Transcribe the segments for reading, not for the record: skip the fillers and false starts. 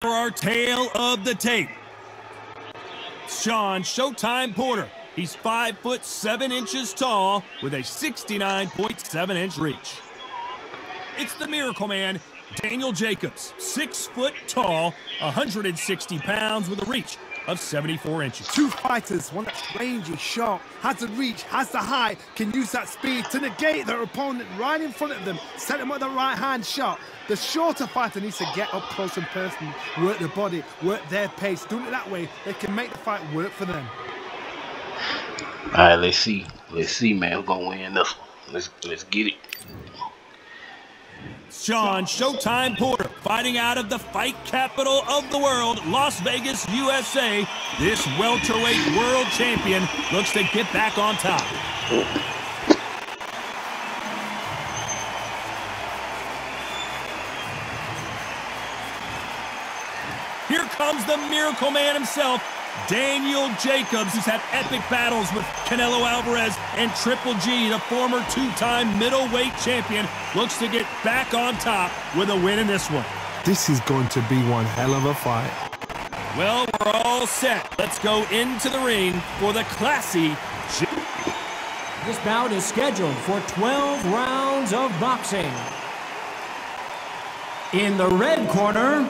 For our tale of the tape, Shawn Showtime Porter. He's 5'7" tall with a 69.7" reach. It's the Miracle Man, Daniel Jacobs, 6 foot tall, 160 pounds with a reach of 74 inches. Two fighters, one that's rangy, sharp, has the reach, has the height, can use that speed to negate their opponent right in front of them, set them with the right hand shot. The shorter fighter needs to get up close and personal, work the body, work their pace. Doing it that way, they can make the fight work for them. All right, let's see. Let's see, man. Who's gonna win this one? Let's get it. Shawn Showtime Porter fighting out of the fight capital of the world, Las Vegas, USA. This welterweight world champion looks to get back on top. Here comes the Miracle Man himself, Daniel Jacobs, who's had epic battles with Canelo Alvarez and Triple G, the former two-time middleweight champion, looks to get back on top with a win in this one. This is going to be one hell of a fight. Well, we're all set. Let's go into the ring for the classy. This bout is scheduled for 12 rounds of boxing. In the red corner,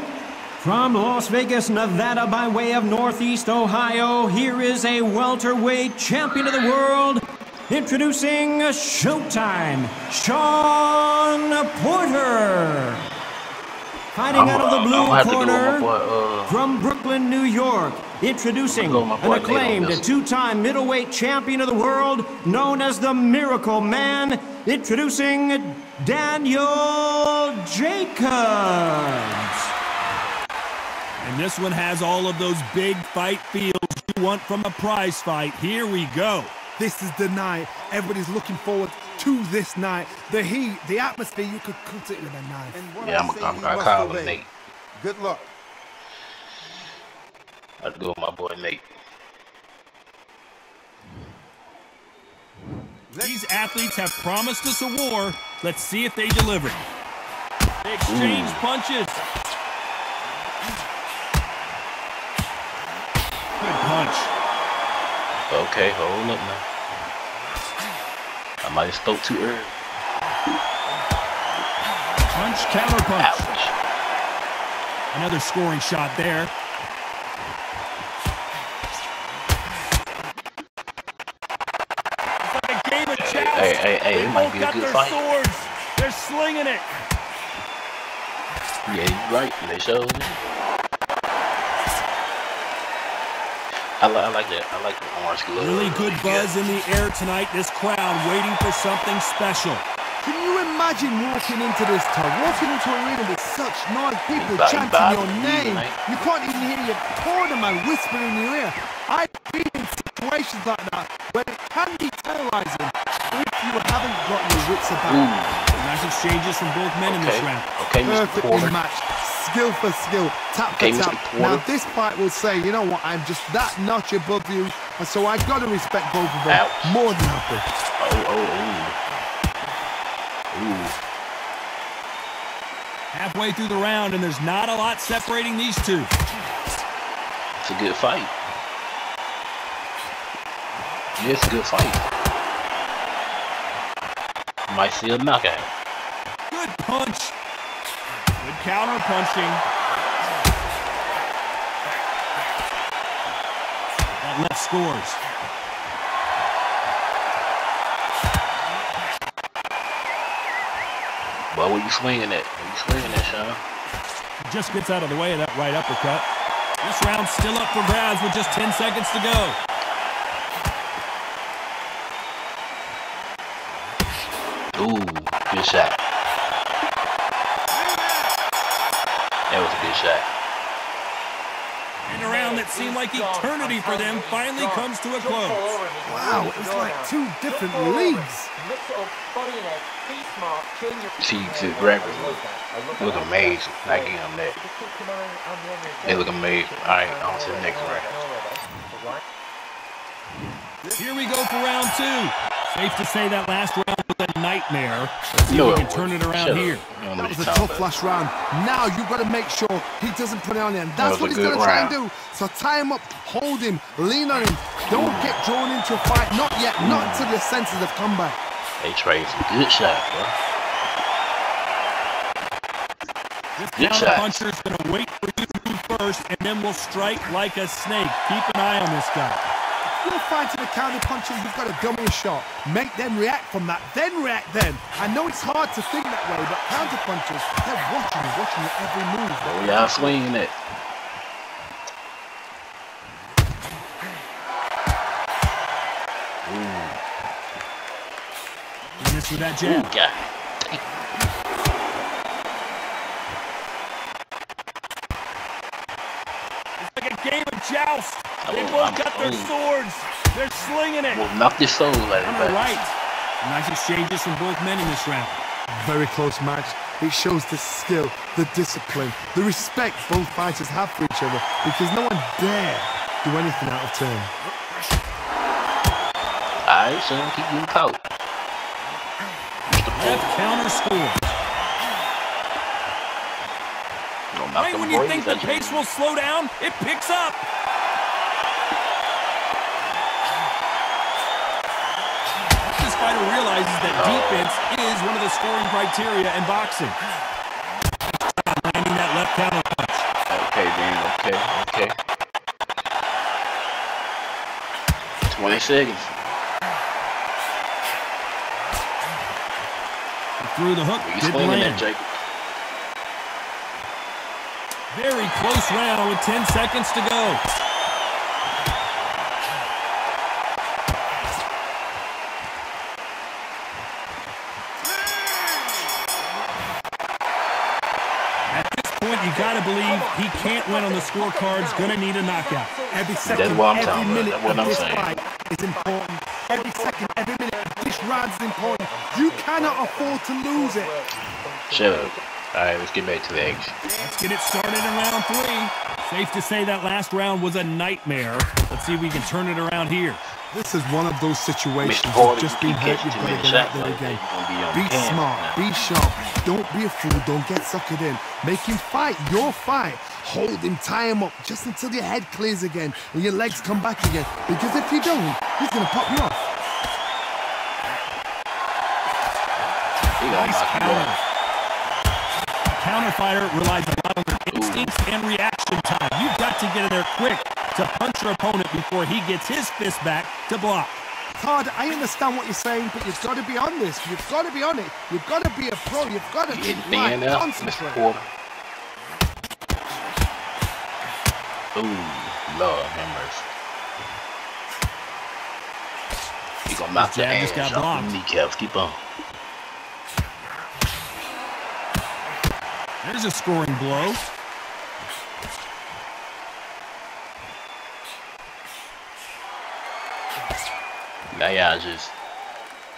from Las Vegas, Nevada, by way of Northeast Ohio, here is a welterweight champion of the world, introducing Showtime, Shawn Porter. Fighting out of the blue corner, from Brooklyn, New York, introducing an acclaimed two-time middleweight champion of the world, known as the Miracle Man, introducing Daniel Jacobs. And this one has all of those big fight feels you want from a prize fight. Here we go. This is the night. Everybody's looking forward to this night. The heat, the atmosphere, you could cut it with a knife. Yeah, I'm calling Nate. Good luck. I have to go with my boy Nate. These athletes have promised us a war. Let's see if they deliver. They exchange punches. Good punch. Okay, hold up now. I might have spoke too early. Punch, counter punch. Ouch. Another scoring shot there. It's like a game of chess. Hey, it might be a good fight. Swords. They're slinging it. Yeah, you're right. They showed me. I like that. I like the orange glove. Really good buzz in the air tonight. This crowd waiting for something special. Can you imagine walking into this town, walking into an arena with such noise, people chanting your name? You can't even hear your corner man whispering in your ear. I've been in situations like that where it can be terrorizing if you haven't got your wits about you. Nice exchanges from both men in this round. Okay, perfectly matched, skill for skill, tap for tap. Now this fight will say, you know what, I'm just that notch above you, and so I got to respect both of them more than happy. Halfway through the round, and there's not a lot separating these two. It's a good fight. Yeah, it's a good fight. Might see a knockout. Good punch. Good counter punching. That left scores. Well, where you swinging at? Where you swinging at, Shawn? Just gets out of the way of that right uppercut. This round's still up for grabs with just 10 seconds to go. Ooh, good shot. That was a good shot. And a round that seemed like eternity for them finally comes to a close. Wow, it's like two different leagues. See, the grabbers look amazing. I give them that. They look amazing. All right, on to the next round. Here we go for round two. Safe to say that last round was a nightmare. Let's see if we can turn it around here. That was a tough last round. Now you've got to make sure he doesn't put it on you. And that's what he's going to try and do. So tie him up, hold him, lean on him. Don't get drawn into a fight. Not yet. Not until your senses have come back. They trade some good shots, bro. This counter-puncher is going to wait for you to move first, and then we'll strike like a snake. Keep an eye on this guy. If you're fighting a counter-puncher, you've got to dummy a shot. Make them react from that, then react then. I know it's hard to think that way, but counter-punchers, they're watching your every move. Oh, y'all swinging it. And this with that jab. Ooh, God. Game of joust. They both got their swords. They're slinging it. Well, knock your soul out On of the it. right. Nice exchanges from both men in this round. Very close match. It shows the skill, the discipline, the respect both fighters have for each other, because no one dare do anything out of turn. Alright, son, keep getting caught. Left counter score. Right when you think the pace will slow down, it picks up. This fighter realizes that defense is one of the scoring criteria in boxing. Landing that left counter punch. Okay, Dan, okay. 20 seconds. Through the hook, didn't land. Jacob. Very close round with 10 seconds to go. At this point, you gotta believe he can't win on the scorecards. Gonna need a knockout. Every second, every minute of this fight is important. Every second, every minute of this round is important. You cannot afford to lose it. Shut up. Alright, let's get back to the action. Let's get it started in round 3. Safe to say that last round was a nightmare. Let's see if we can turn it around here. This is one of those situations you've just been hurt, you've got to get out there again. Be smart, be sharp, don't be a fool, don't get suckered in. Make him fight your fight. Hold him, tie him up, just until your head clears again and your legs come back again. Because if you don't, he's going to pop you off. Nice counter. Counter fighter relies a lot on their instincts and reaction time. You've got to get in there quick to punch your opponent before he gets his fist back to block. Todd, I understand what you're saying, but you've got to be on this. You've got to be on it. You've got to be a pro. You've got to concentrate. Ooh, Lord have mercy. He gonna knock the ass off the kneecaps. Keep on. There's a scoring blow. Now y'all just,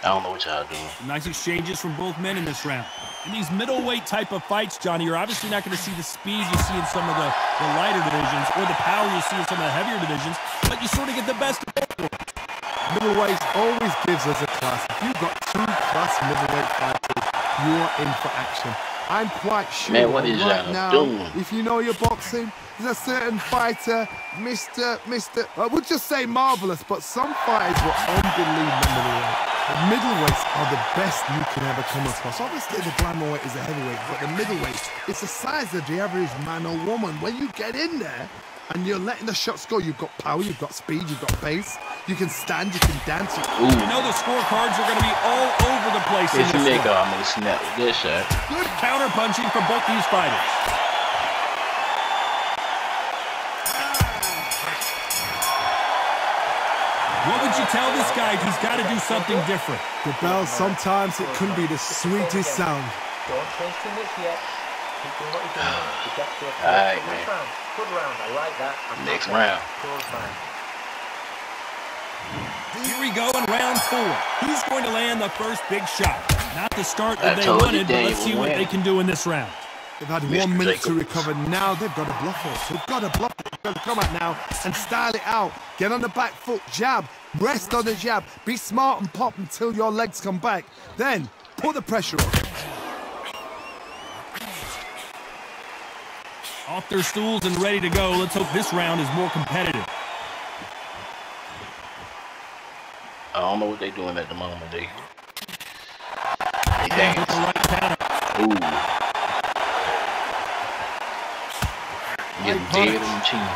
I don't know what y'all doing. Nice exchanges from both men in this round. In these middleweight type of fights, Johnny, you're obviously not going to see the speed you see in some of the lighter divisions or the power you see in some of the heavier divisions, but you sort of get the best of both worlds. Middleweight always gives us a class. If you've got 2 class middleweight fighters, you are in for action. I'm quite sure right now, if you know your boxing, there's a certain fighter, Mr. I would just say marvelous, but some fighters were unbelievable. The middleweights are the best you can ever come across. Obviously, the glamourweight is a heavyweight, but the middleweight, it's the size of the average man or woman. When you get in there and you're letting the shots go, you've got power, you've got speed, you've got pace. You can stand, you can dance. You know the scorecards are going to be all over the place in this one. I'm going to snap with this shot. Good counter-punching from both these fighters. What would you tell this guy if he's got to do something different? The bell, sometimes it couldn't be the sweetest sound. Don't change too much yet. Keep doing what you're doing. You get to a Alright, man. Good round. I like that. Next round. Here we go in round 4. Who's going to land the first big shot? Not the start that they wanted, but let's see what they can do in this round. They've had Mr. 1 minute to Jacobs. recover. Now they've got to bluff it. They've got to bluff it. They've got to come out now and style it out. Get on the back foot, jab, rest on the jab. Be smart and pop until your legs come back. Then put the pressure on. Off their stools and ready to go. Let's hope this round is more competitive. I don't know what they're doing at the moment. They With dance. the right counter. Ooh. Getting dead in the chin.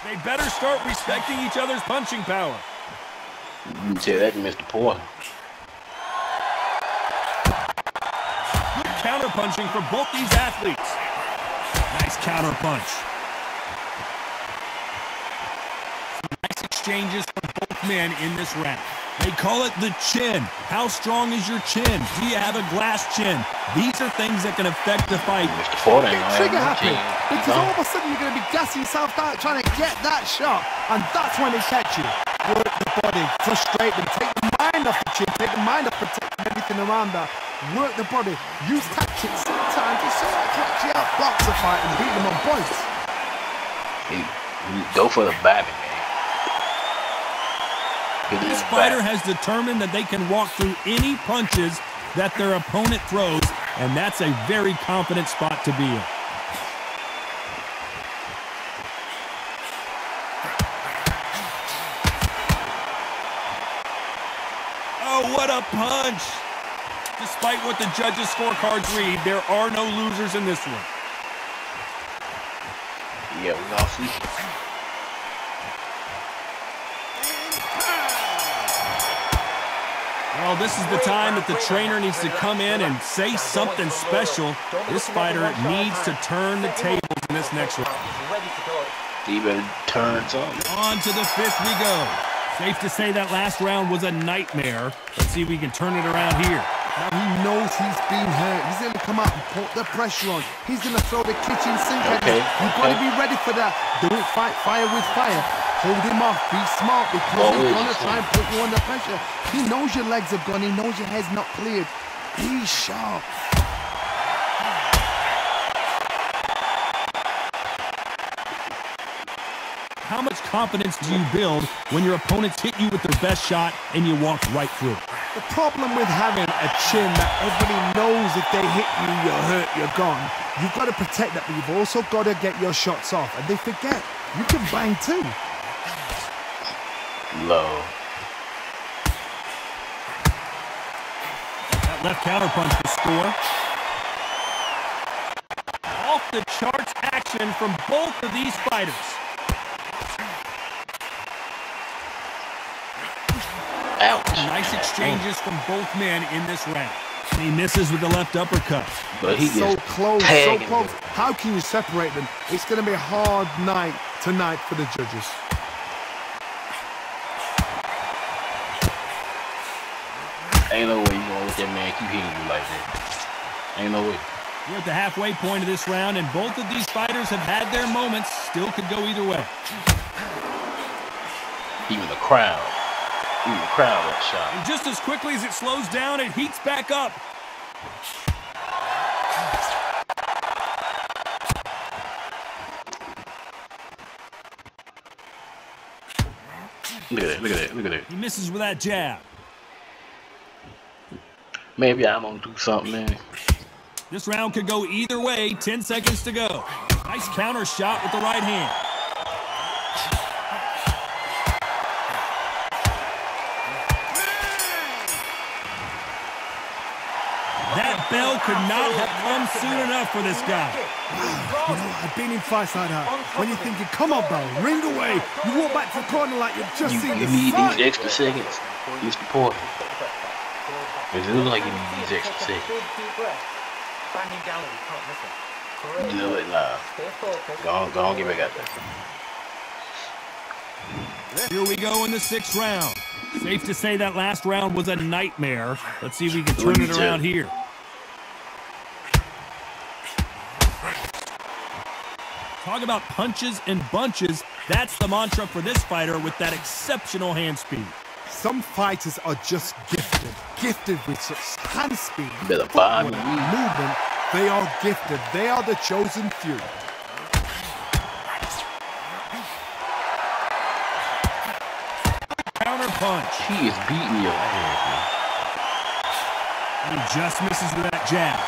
They better start respecting each other's punching power. You can tell that to Mr. Porter. Good counter punching for both these athletes. Nice counter punch. Nice exchanges from both men in this round. They call it the chin. How strong is your chin? Do you have a glass chin? These are things that can affect the fight. Mr. Porter ain't Get gonna trigger have no happy chin. because all of a sudden you're going to be gassing yourself out trying to get that shot, and that's when they catch you. Work the body, frustrate them, take the mind off the chin, take the mind off protecting everything around that. Work the body, use tactics sometimes to sort of catch you out, box a fight and beat them on points. Go for the babbing, man. Hit This his fighter back. has determined that they can walk through any punches that their opponent throws, and that's a very confident spot to be in. Oh, what a punch! Despite what the judges' scorecards read, there are no losers in this one. Yeah, we gonna see. Well, this is the time that the trainer needs to come in and say something special. This fighter needs to turn the tables in this next round. Ready to go. He better turn something. On to the fifth we go. Safe to say that last round was a nightmare. Let's see if we can turn it around here. Now he knows he's been hurt. He's going to come out and put the pressure on. He's going to throw the kitchen sink at you. You've got to be ready for that. Don't fight fire with fire. Hold him off. Be smart because he's going to try and put you under pressure. He knows your legs have gone. He knows your head's not cleared. Be sharp. How much confidence do you build when your opponents hit you with their best shot and you walk right through? The problem with having a chin that everybody knows if they hit you, you're hurt, you're gone. You've got to protect that, but you've also got to get your shots off. And they forget, you can bang too. Low. That left counter punch to score. Off the charts action from both of these fighters. Ouch. Nice exchanges from both men in this round. He misses with the left uppercut. But he So just close, so tagging close. him. How can you separate them? It's going to be a hard night tonight for the judges. Ain't no way you gonna let that man keep hitting you like that. Ain't no way. We're at the halfway point of this round, and both of these fighters have had their moments. Still could go either way. Even the crowd got shot. And just as quickly as it slows down, it heats back up. Look at that, look at that, look at that. He misses with that jab. Maybe I'm gonna do something, man. This round could go either way. 10 seconds to go. Nice counter shot with the right hand. That bell could not have come soon enough for this guy. You know, I've been in fights like that. When you're thinking, come on, bro, ring away. You walk back to the corner like you've just You seen the need fight. these extra seconds, Mr. Porter. It looks like you need these extra seconds. Big deep breath. Banging gallery, can't miss it. Correct. You know what? Nah. Stay focused. Go on, get back out there. Here we go in the 6th round. Safe to say that last round was a nightmare. Let's see if we can turn it around here. Talk about punches and bunches. That's the mantra for this fighter with that exceptional hand speed. Some fighters are just gifted. gifted with such hand speed, better footwork, buy me. movement. They are gifted. They are the chosen few. Counter punch. He is beating your ass, man. He just misses with that jab.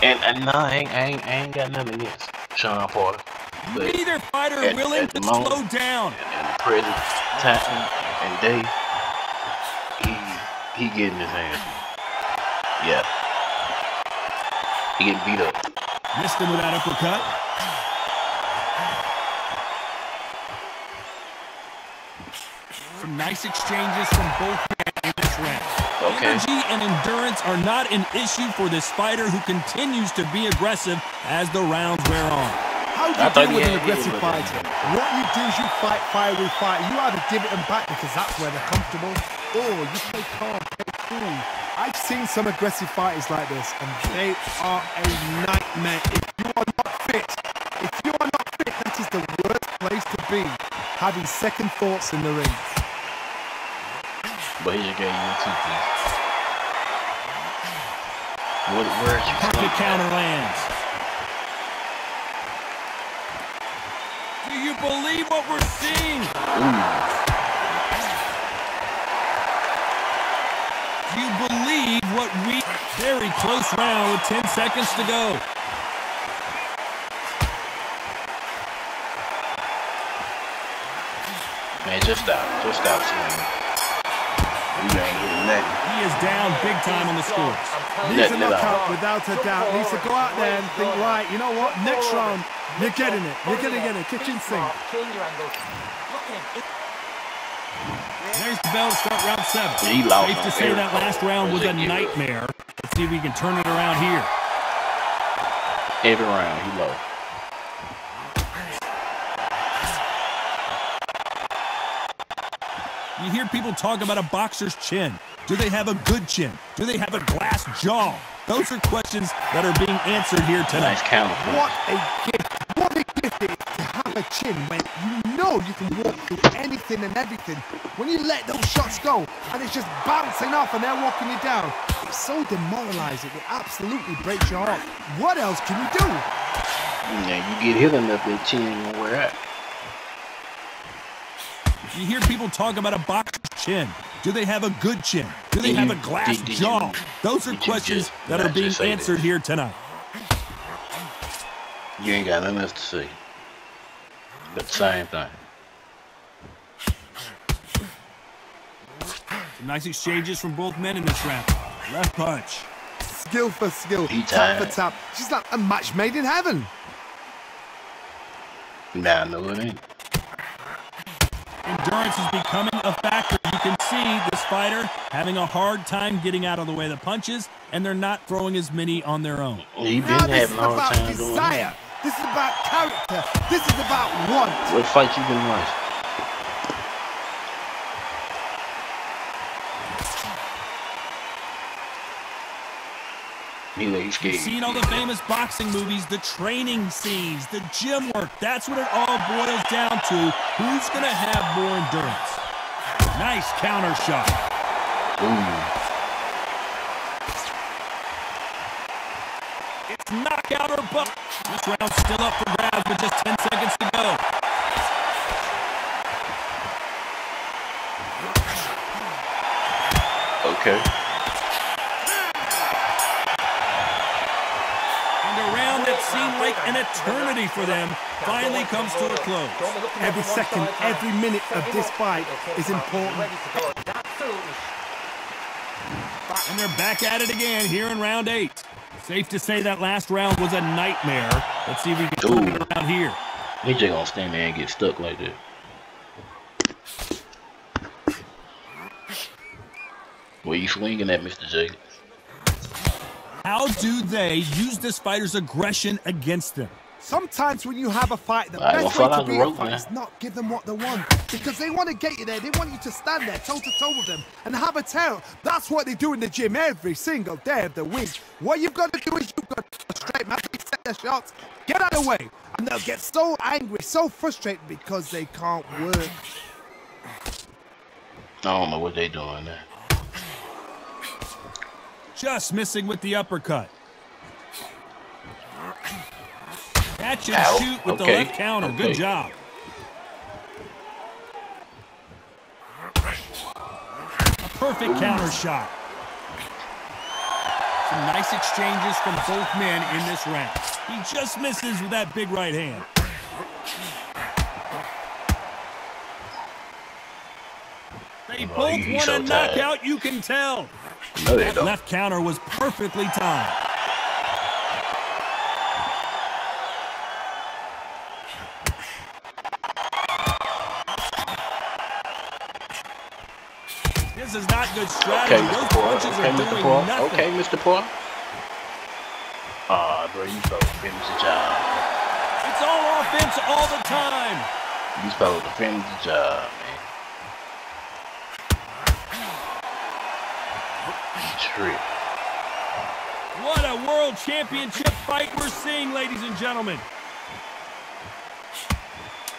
And no, I ain't got nothing against Shawn Porter. But Neither fighter willing to slow down. And the present time and day, he getting his ass beat. Yeah. He getting beat up. Missed him with that uppercut. Some nice exchanges from both men in this round. Okay. Energy and endurance are not an issue for this fighter who continues to be aggressive as the rounds wear on. How do you deal with an aggressive fighter? What you do is you fight fire with fire. You either give it them back because that's where they're comfortable, or you play calm, play cool. I've seen some aggressive fighters like this, and they are a nightmare. If you are not fit, that is the worst place to be, having second thoughts in the ring. But he just gave you a 2-piece. Where's your Perfect counter lands. Do you believe what we're seeing? Do you believe what we... Very close round with 10 seconds to go. Man, just stop swinging. You ain't hitting nothing. He is down big time on the scores. Needs a knockout without a doubt. Needs to go out there and think, right, you know what, next round, you're getting it. You're going to get it. Kitchen sink. There's the bell to start round 7. He lost. Safe to say that last round was a nightmare. Let's see if we can turn it around here. Every round, he lost. You hear people talk about a boxer's chin. Do they have a good chin? Do they have a glass jaw? Those are questions that are being answered here tonight. Nice counter. What a gift. What a gift it is to have a chin when you know you can walk through anything and everything. When you let those shots go and it's just bouncing off and they're walking you down, it's so demoralizing. It absolutely breaks your heart. What else can you do? Yeah, you get hit enough, that chin ain't gonna wear out. You hear people talk about a boxer's chin. Do they have a good chin? Do they have a glass jaw? Those are questions that are being answered here tonight. You ain't got nothing else to say. But the same thing. Some nice exchanges from both men in this round. Left punch. Skill for skill, He tap for tired. tap. She's like a match made in heaven. Nah, no, it ain't. Endurance is becoming a factor. You can see this fighter having a hard time getting out of the way of the punches, and they're not throwing as many on their own. He been Now this is having a hard about time doing desire. that. This is about character. This is about want. What fight you been watching? He's scared. You've seen all the famous boxing movies, the training scenes, the gym work. That's what it all boils down to. Who's going to have more endurance? Nice counter shot. It's knockout or bust. This round's still up for grabs with just 10 seconds to go. Okay. Seemed like an eternity for them finally comes to a close. Every second, every minute of this fight is important. And they're back at it again here in round 8. Safe to say that last round was a nightmare. Let's see if we can turn it around here. He just gonna stand there and get stuck like that. What you swinging at, Mr. Jacobs? How do they use this fighter's aggression against them? Sometimes when you have a fight, the best way to beat a fight is not give them what they want. Because they want to get you there. They want you to stand there toe-to-toe with them and have a tear. That's what they do in the gym every single day of the week. What you've got to do is you've got to straight man, set their shots, get out of the way. And they'll get so angry, so frustrated because they can't work. I don't know what they doing there. Just missing with the uppercut. Catch and Ow. shoot with the left counter. Okay. Good job. A perfect counter shot. Some nice exchanges from both men in this round. He just misses with that big right hand. They both want a knockout, you can tell. No, they That don't. left counter was perfectly timed. This is not good strategy. Okay, Those Mr. Poor. punches Okay, are Mr. doing Poor. nothing. Okay, Mr. Poor. Bro, you supposed to finish the job. It's all offense all the time. You supposed to finish the job, man. Trick. What a world championship fight we're seeing, ladies and gentlemen.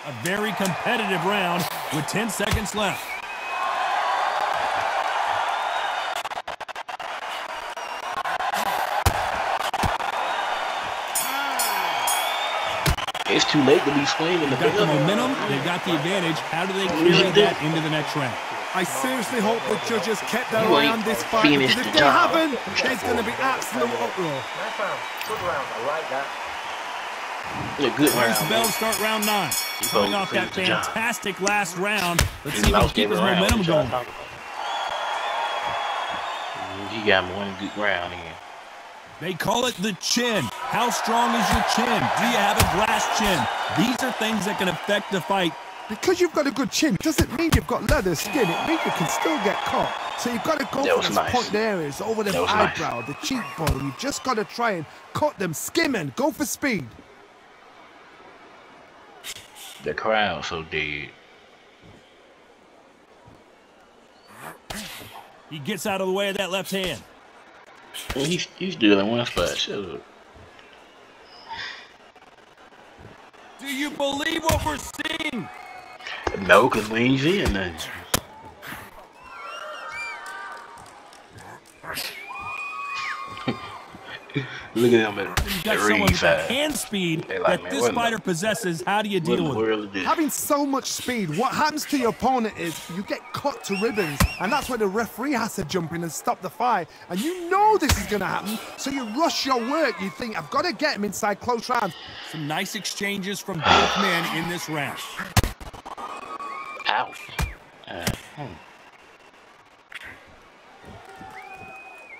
A very competitive round with 10 seconds left. It's too late to be swinging the They've got the bell. momentum, they've got the advantage. How do they carry that into the next round? I seriously hope the judges kept their You eye ain't on this fight, finished because if the they job. haven't, there's going to be absolute uproar. Nice round. Good round. I like that. A good There's the round. bell man. start round 9. Coming off that finish the job. fantastic last round. Let's He's see if he can lost keep every his round. momentum What y'all going. talking about? He got one good round in. They call it the chin. How strong is your chin? Do you have a glass chin? These are things that can affect the fight. Because you've got a good chin doesn't mean you've got leather skin. It means you can still get caught. So you've got to go That for was those nice. point areas, over the That was nice. eyebrow, the cheekbone. You just got to try and cut them, skim and go for speed. The crowd so dead. He gets out of the way of that left hand. Well, he's still in one spot. Shut up. Do you believe what we're seeing? No, because we ain't seeing nothing. Look at him at You've the got someone ring with that side. hand speed They like, that man, this what in fighter the- possesses. How do you What deal in the with it? world is this? Having so much speed, what happens to your opponent is you get cut to ribbons, and that's where the referee has to jump in and stop the fight. And you know this is going to happen, so you rush your work. You think, I've got to get him inside close rounds. Some nice exchanges from both men in this round. Ouch.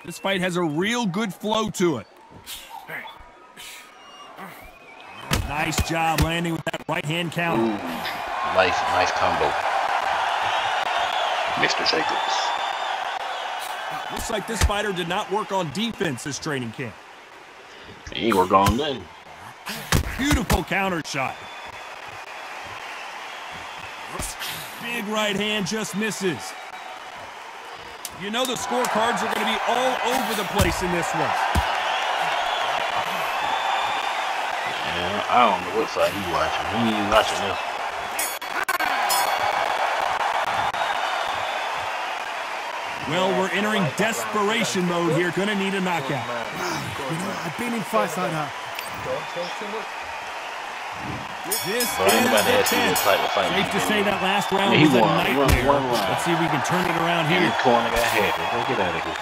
This fight has a real good flow to it. Nice job landing with that right hand counter. Ooh, nice combo. Mr. Jacobs. Looks like this fighter did not work on defense this training camp. He ain't work on nothing. Beautiful counter shot. Big right hand just misses. You know the scorecards are going to be all over the place in this one. Yeah, I don't know what side he watching. He ain't even watching this. Well, we're entering desperation mode here. Gonna need a knockout. You know, I've been in fights like that. Don't change too much. This But I ain't is about to the ask you 10th. what type of fight. Safe to say that last round Yeah, he was a won. He won nightmare. one round. Let's see if we can turn it around And here. the corner got happy. Boy, get out of here.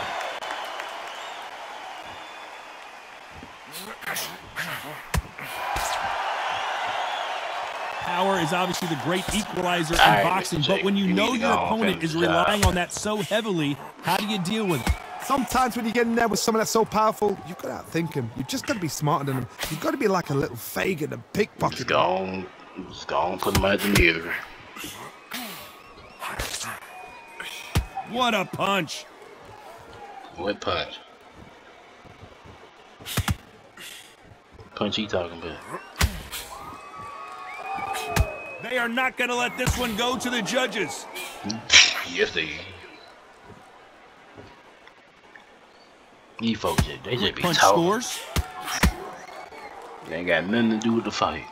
Power is obviously the great equalizer in All right, boxing, Mr. but when you You know need to your go on, opponent finish is the job. relying on that so heavily, how do you deal with it? Sometimes when you get in there with someone that's so powerful, you've got to outthink him. You've just got to be smarter than him. You've got to be like a little Fagin and pickpocket. Just go on, put him out the mirror. What a punch. What punch? Punch he talking about? They are not going to let this one go to the judges. Yes, they. These folks, they just be Punch talking. scores. They ain't got nothing to do with the fight.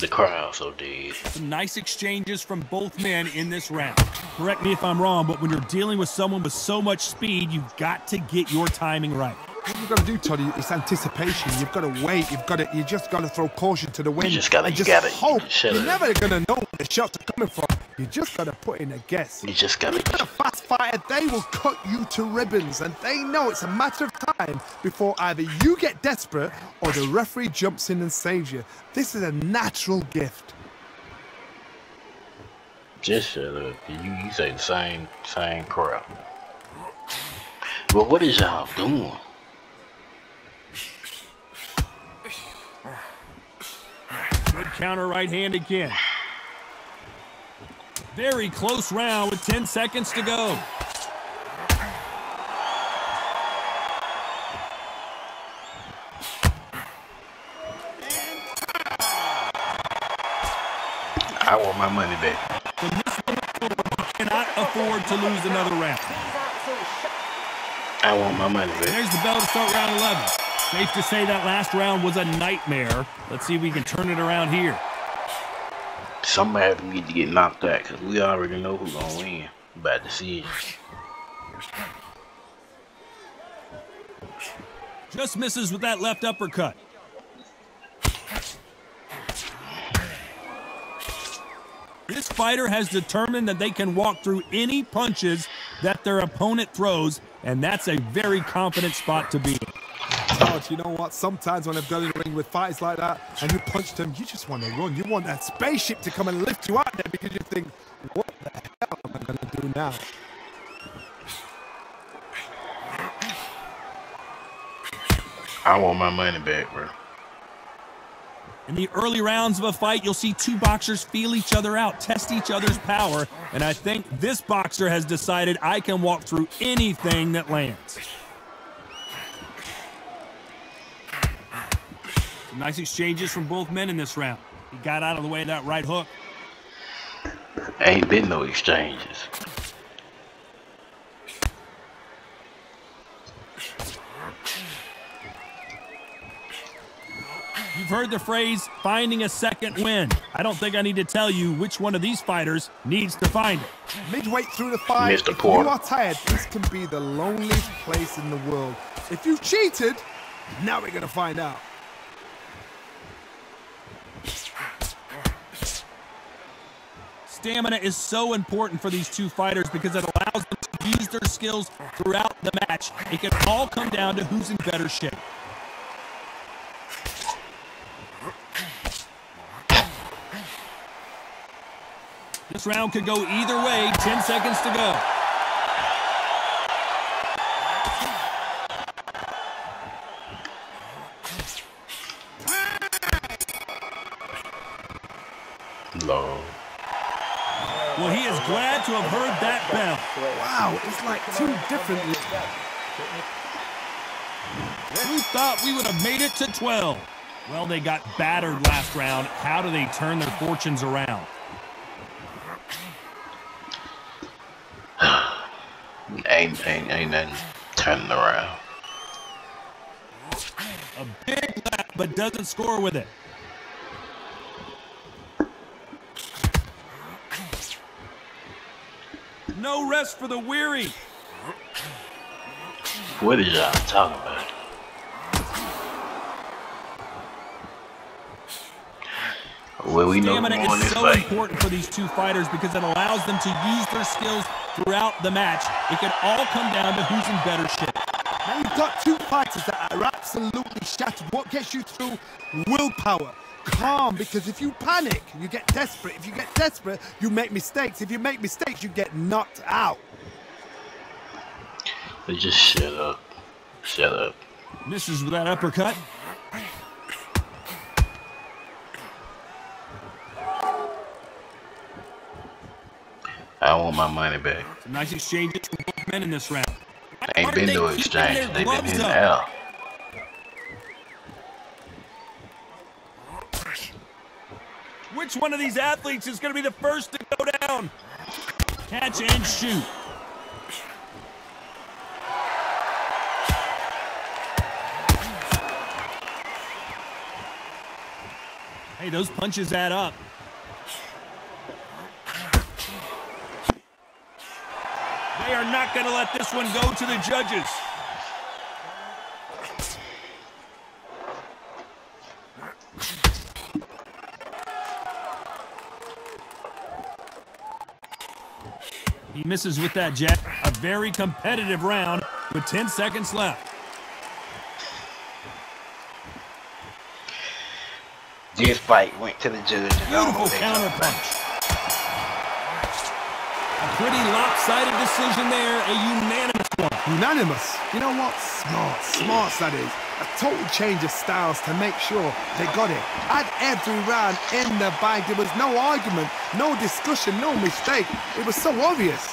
The crowd so dead. Some nice exchanges from both men in this round. Correct me if I'm wrong, but when you're dealing with someone with so much speed, you've got to get your timing right. What you've got to do, Toddy, is anticipation. You've got to wait. You just got to throw caution to the wind. You just gotta hope. You're never going to know where the shots are coming from. You just got to put in a guess. You just gotta. A fast fighter, they will cut you to ribbons, and they know it's a matter of time before either you get desperate or the referee jumps in and saves you. This is a natural gift. Just shut up. You say the same crowd. Well, what is y'all doing? Good counter right hand again. Very close round with 10 seconds to go. I want my money back. From this moment forward, you cannot afford to lose another round. I want my money back. There's the bell to start round 11. Safe to say that last round was a nightmare. Let's see if we can turn it around here. Somebody need to get knocked out because we already know who's gonna win. About to see it. Just misses with that left uppercut. This fighter has determined that they can walk through any punches that their opponent throws, and that's a very confident spot to be in. God, you know what? Sometimes when I've got in the ring with fighters like that and you punch them, you just want to run. You want that spaceship to come and lift you out there because you think, what the hell am I going to do now? I want my money back, bro. In the early rounds of a fight, you'll see two boxers feel each other out, test each other's power, and I think this boxer has decided I can walk through anything that lands. Some nice exchanges from both men in this round. He got out of the way of that right hook. Ain't been no exchanges. You've heard the phrase, finding a second wind. I don't think I need to tell you which one of these fighters needs to find it. Midway through the fight, if you are tired, this can be the loneliest place in the world. If you cheated, now we're going to find out. Stamina is so important for these two fighters because it allows them to use their skills throughout the match. It can all come down to who's in better shape. This round could go either way. 10 seconds to go. Low. Well, he is glad to have heard that bell. Wow, it's like two different... Who thought we would have made it to 12? Well, they got battered last round. How do they turn their fortunes around? Ain't nothing turning around. A big left, but doesn't score with it. No rest for the weary. What is y'all talking about? Well, we know Stamina who won is this so fight. important for these two fighters because it allows them to use their skills throughout the match. It can all come down to who's in better shape. Now you've got two fighters that are absolutely shattered. What gets you through? Willpower. Calm, because if you panic, you get desperate. If you get desperate, you make mistakes. If you make mistakes, you get knocked out. But just shut up. Shut up. Misses with that uppercut. I want my money back. Some nice exchanges from both men in this round. Ain't been no exchange. They've been in the air. Which one of these athletes is going to be the first to go down? Catch and shoot. Hey, those punches add up. They are not going to let this one go to the judges. He misses with that jab. A very competitive round with 10 seconds left. This fight went to the judge. Beautiful counter punch. A pretty lopsided decision there, a unanimous one. Unanimous. You know what? Smart that is. A total change of styles to make sure they got it. Had every round in the bag. There was no argument, no discussion, no mistake. It was so obvious.